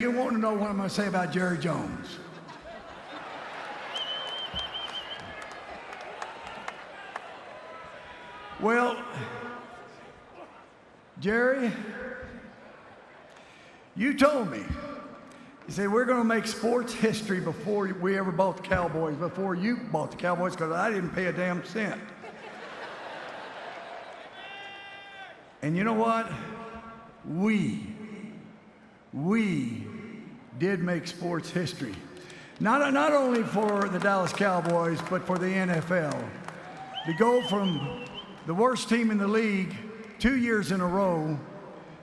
You want to know what I'm going to say about Jerry Jones. Well, Jerry, you told me. You said, we're going to make sports history before we ever bought the Cowboys, before you bought the Cowboys, because I didn't pay a damn cent. And you know what? We did make sports history. Not only for the Dallas Cowboys, but for the NFL. To go from the worst team in the league 2 years in a row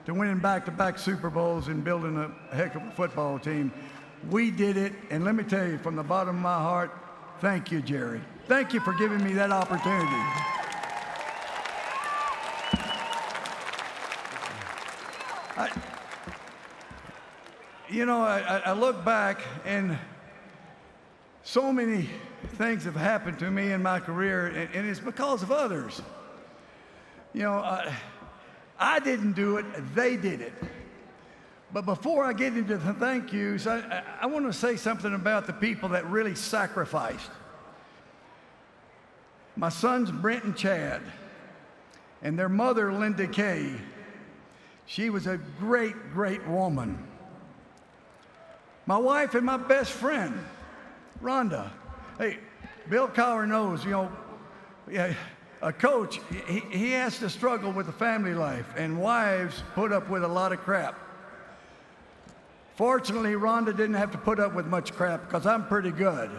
to winning back-to-back Super Bowls and building a heck of a football team. We did it, and let me tell you, from the bottom of my heart, thank you, Jerry. Thank you for giving me that opportunity. I look back, and so many things have happened to me in my career, and it's because of others. I didn't do it, they did it. But before I get into the thank yous, I want to say something about the people that really sacrificed. My sons, Brent and Chad, and their mother, Linda Kay. She was a great, great woman. My wife and my best friend, Rhonda. Hey, Bill Cowher knows, a coach, he has to struggle with the family life, and wives put up with a lot of crap. Fortunately, Rhonda didn't have to put up with much crap because I'm pretty good.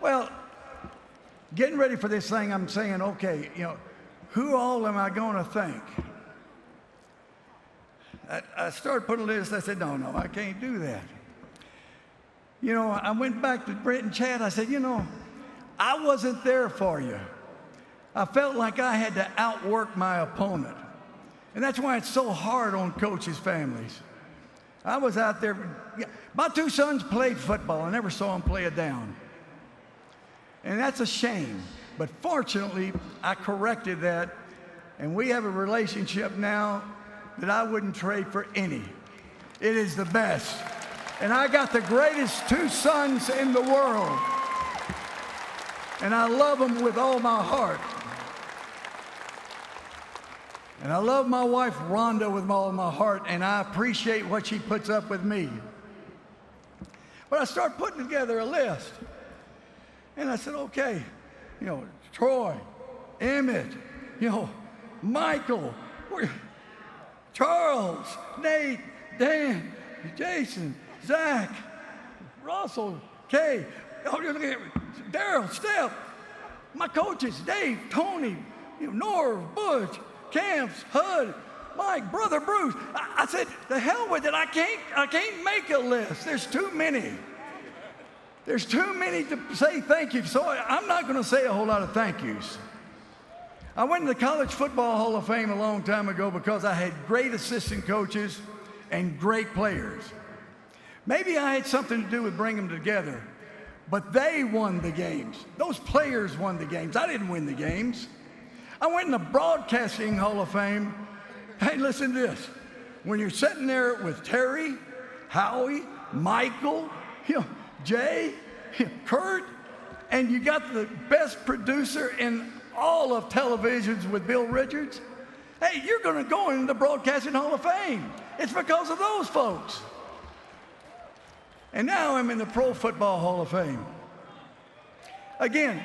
Well, getting ready for this thing, I'm saying, okay, who all am I going to thank? I started putting a list. I said, no, I can't do that. I went back to Brent and Chad. I said, I wasn't there for you. I felt like I had to outwork my opponent. And that's why it's so hard on coaches' families. I was out there. My two sons played football. I never saw them play a down. And that's a shame. But fortunately, I corrected that. And we have a relationship now that I wouldn't trade for any. It is the best. And I got the greatest two sons in the world. And I love them with all my heart. And I love my wife, Rhonda, with all my heart, and I appreciate what she puts up with me. But I started putting together a list. And I said, okay, Troy, Emmett, Michael, Charles, Nate, Dan, Jason, Zach, Russell, Kay, Daryl, Steph, my coaches, Dave, Tony, Norv, Butch, Camps, Hud, Mike, Brother Bruce. I said, the hell with it. I can't make a list. There's too many. There's too many to say thank you. So I'm not going to say a whole lot of thank yous. I went to the College Football Hall of Fame a long time ago because I had great assistant coaches and great players. Maybe I had something to do with bringing them together, but they won the games. Those players won the games. I didn't win the games. I went in the Broadcasting Hall of Fame. Hey, listen to this. When you're sitting there with Terry, Howie, Michael, Jay, Kurt, and you got the best producer in all of televisions with Bill Richards, hey, you're going to go in the Broadcasting Hall of Fame. It's because of those folks. And now I'm in the Pro Football Hall of Fame. Again,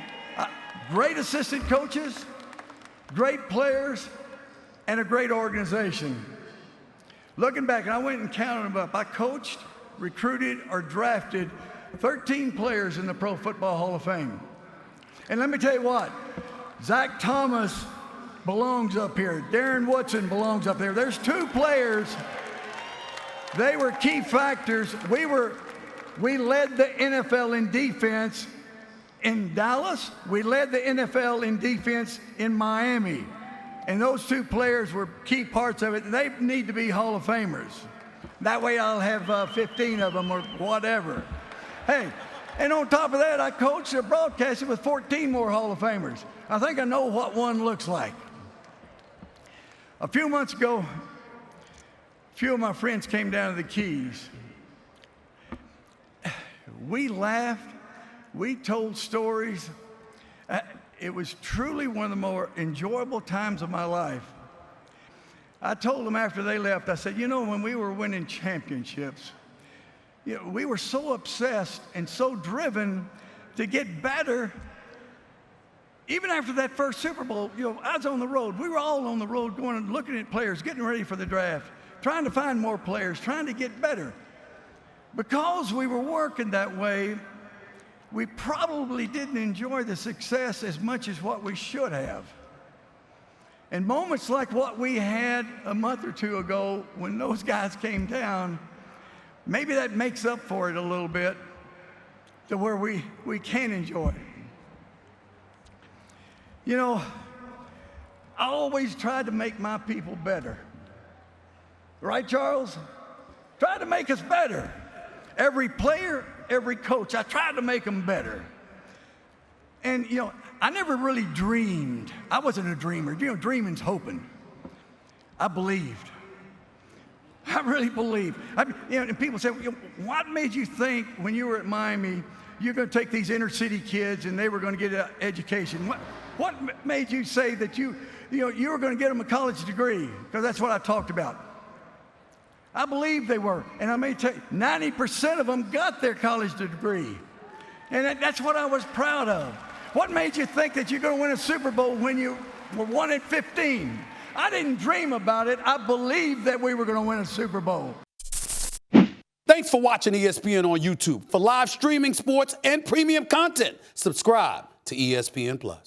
great assistant coaches, great players, and a great organization. Looking back, and I went and counted them up. I coached, recruited, or drafted 13 players in the Pro Football Hall of Fame. And let me tell you what, Zach Thomas belongs up here. Darren Woodson belongs up there. There's two players. They were key factors. We led the NFL in defense in Dallas. We led the NFL in defense in Miami. And those two players were key parts of it. They need to be Hall of Famers. That way I'll have 15 of them or whatever. Hey, and on top of that, I coached a broadcasting with 14 more Hall of Famers. I think I know what one looks like. A few months ago, A few of my friends came down to the Keys. We laughed. We told stories. It was truly one of the more enjoyable times of my life. I told them after they left, I said, you know, when we were winning championships, you know, we were so obsessed and so driven to get better. Even after that first Super Bowl, you know, I was on the road. We were all on the road going and looking at players, getting ready for the draft, trying to find more players, trying to get better. Because we were working that way, we probably didn't enjoy the success as much as what we should have. And moments like what we had a month or two ago when those guys came down, maybe that makes up for it a little bit to where we can enjoy it. You know, I always tried to make my people better. Right, Charles? Tried to make us better. Every player, every coach, I tried to make them better. And, you know, I never really dreamed. I wasn't a dreamer. You know, dreaming's hoping. I believed. I really believed. You know, and people say, you know, what made you think when you were at Miami, you're going to take these inner city kids and they were going to get an education? What made you say that you were going to get them a college degree? Because that's what I talked about. I believe they were. And I may tell you, 90% of them got their college degree. And that's what I was proud of. What made you think that you're going to win a Super Bowl when you were 1-15? I didn't dream about it. I believed that we were going to win a Super Bowl. Thanks for watching ESPN on YouTube. For live streaming sports and premium content, subscribe to ESPN+.